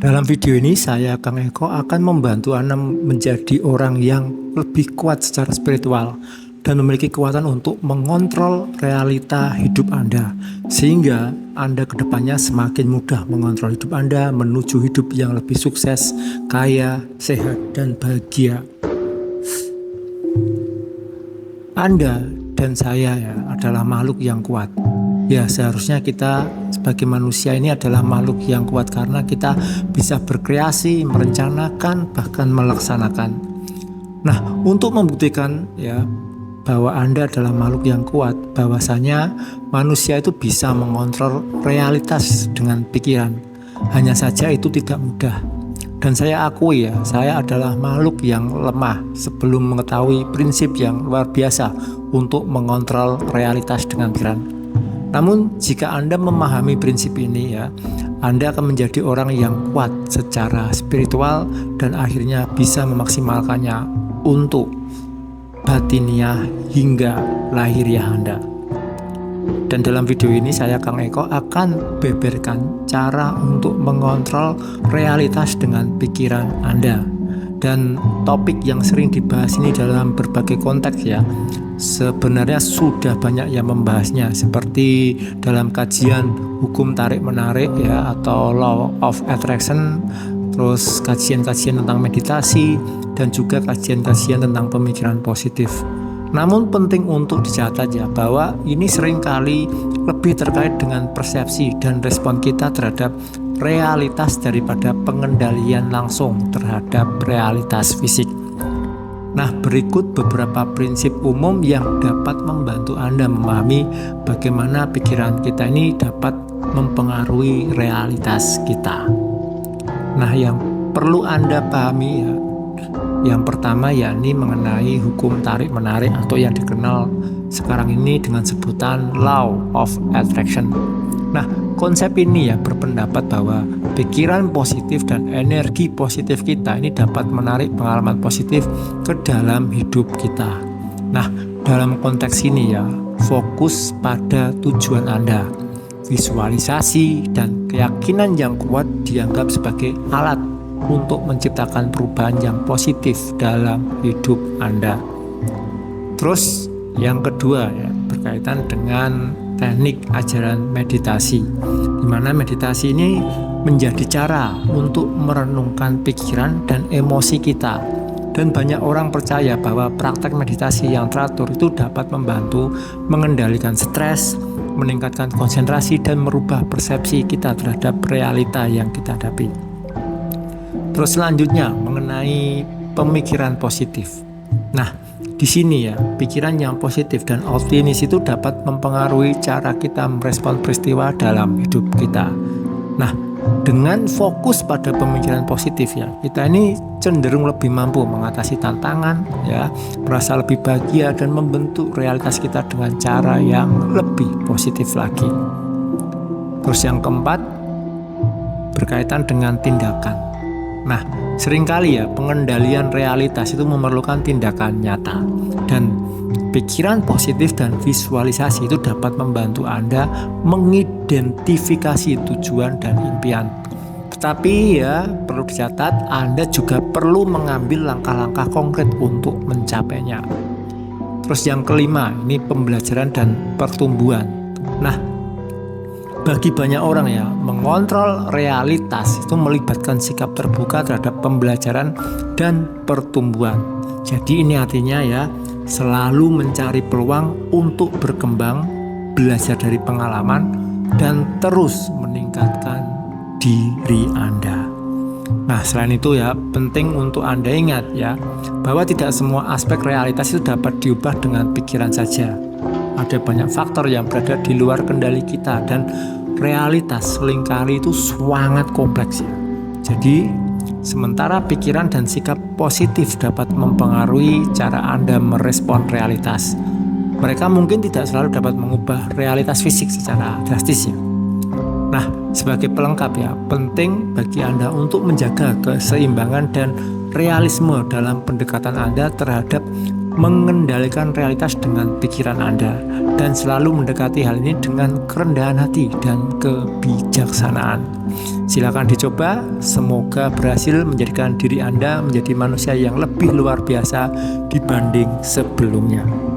Dalam video ini saya, Kang Eko, akan membantu Anda menjadi orang yang lebih kuat secara spiritual dan memiliki kekuatan untuk mengontrol realita hidup Anda, sehingga Anda kedepannya semakin mudah mengontrol hidup Anda menuju hidup yang lebih sukses, kaya, sehat, dan bahagia. Anda dan saya adalah makhluk yang kuat. Ya, seharusnya kita sebagai manusia ini adalah makhluk yang kuat karena kita bisa berkreasi, merencanakan, bahkan melaksanakan. Nah, untuk membuktikan bahwa Anda adalah makhluk yang kuat, bahwasanya manusia itu bisa mengontrol realitas dengan pikiran. Hanya saja itu tidak mudah. Dan saya akui saya adalah makhluk yang lemah sebelum mengetahui prinsip yang luar biasa untuk mengontrol realitas dengan pikiran. Namun jika Anda memahami prinsip ini Anda akan menjadi orang yang kuat secara spiritual dan akhirnya bisa memaksimalkannya untuk batiniah hingga lahiriah Anda. Dan dalam video ini saya, Kang Eko, akan beberkan cara untuk mengontrol realitas dengan pikiran Anda. Dan topik yang sering dibahas ini dalam berbagai konteks sebenarnya sudah banyak yang membahasnya, seperti dalam kajian hukum tarik-menarik atau law of attraction, terus kajian-kajian tentang meditasi, dan juga kajian-kajian tentang pemikiran positif. Namun penting untuk dicatat bahwa ini seringkali lebih terkait dengan persepsi dan respon kita terhadap realitas daripada pengendalian langsung terhadap realitas fisik. Nah, berikut beberapa prinsip umum yang dapat membantu Anda memahami bagaimana pikiran kita ini dapat mempengaruhi realitas kita. Nah, yang perlu Anda pahami yang pertama yakni mengenai hukum tarik-menarik atau yang dikenal sekarang ini dengan sebutan law of attraction. Nah, konsep ini berpendapat bahwa pikiran positif dan energi positif kita ini dapat menarik pengalaman positif ke dalam hidup kita. Nah, dalam konteks ini fokus pada tujuan Anda. Visualisasi dan keyakinan yang kuat dianggap sebagai alat untuk menciptakan perubahan yang positif dalam hidup Anda. Terus yang kedua berkaitan dengan teknik ajaran meditasi, di mana meditasi ini menjadi cara untuk merenungkan pikiran dan emosi kita. Dan banyak orang percaya bahwa praktek meditasi yang teratur itu dapat membantu mengendalikan stres, meningkatkan konsentrasi, dan merubah persepsi kita terhadap realita yang kita hadapi. Terus selanjutnya mengenai pemikiran positif. Nah, di sini pikiran yang positif dan optimis itu dapat mempengaruhi cara kita merespon peristiwa dalam hidup kita. Nah, dengan fokus pada pemikiran positif kita ini cenderung lebih mampu mengatasi tantangan, merasa lebih bahagia dan membentuk realitas kita dengan cara yang lebih positif lagi. Terus yang keempat berkaitan dengan tindakan. Nah, seringkali pengendalian realitas itu memerlukan tindakan nyata, dan pikiran positif dan visualisasi itu dapat membantu Anda mengidentifikasi tujuan dan impian. Tetapi perlu dicatat, Anda juga perlu mengambil langkah-langkah konkret untuk mencapainya. Terus yang kelima, ini pembelajaran dan pertumbuhan. Nah, bagi banyak orang mengontrol realitas itu melibatkan sikap terbuka terhadap pembelajaran dan pertumbuhan. Jadi ini artinya selalu mencari peluang untuk berkembang, belajar dari pengalaman, dan terus meningkatkan diri Anda. Nah, selain itu penting untuk Anda ingat bahwa tidak semua aspek realitas itu dapat diubah dengan pikiran saja. Ada banyak faktor yang berada di luar kendali kita, dan realitas seringkali itu sangat kompleks Jadi, sementara pikiran dan sikap positif dapat mempengaruhi cara Anda merespon realitas, mereka mungkin tidak selalu dapat mengubah realitas fisik secara drastis Nah, sebagai pelengkap penting bagi Anda untuk menjaga keseimbangan dan realisme dalam pendekatan Anda terhadap mengendalikan realitas dengan pikiran Anda, dan selalu mendekati hal ini dengan kerendahan hati dan kebijaksanaan. Silakan dicoba, semoga berhasil menjadikan diri Anda menjadi manusia yang lebih luar biasa dibanding sebelumnya.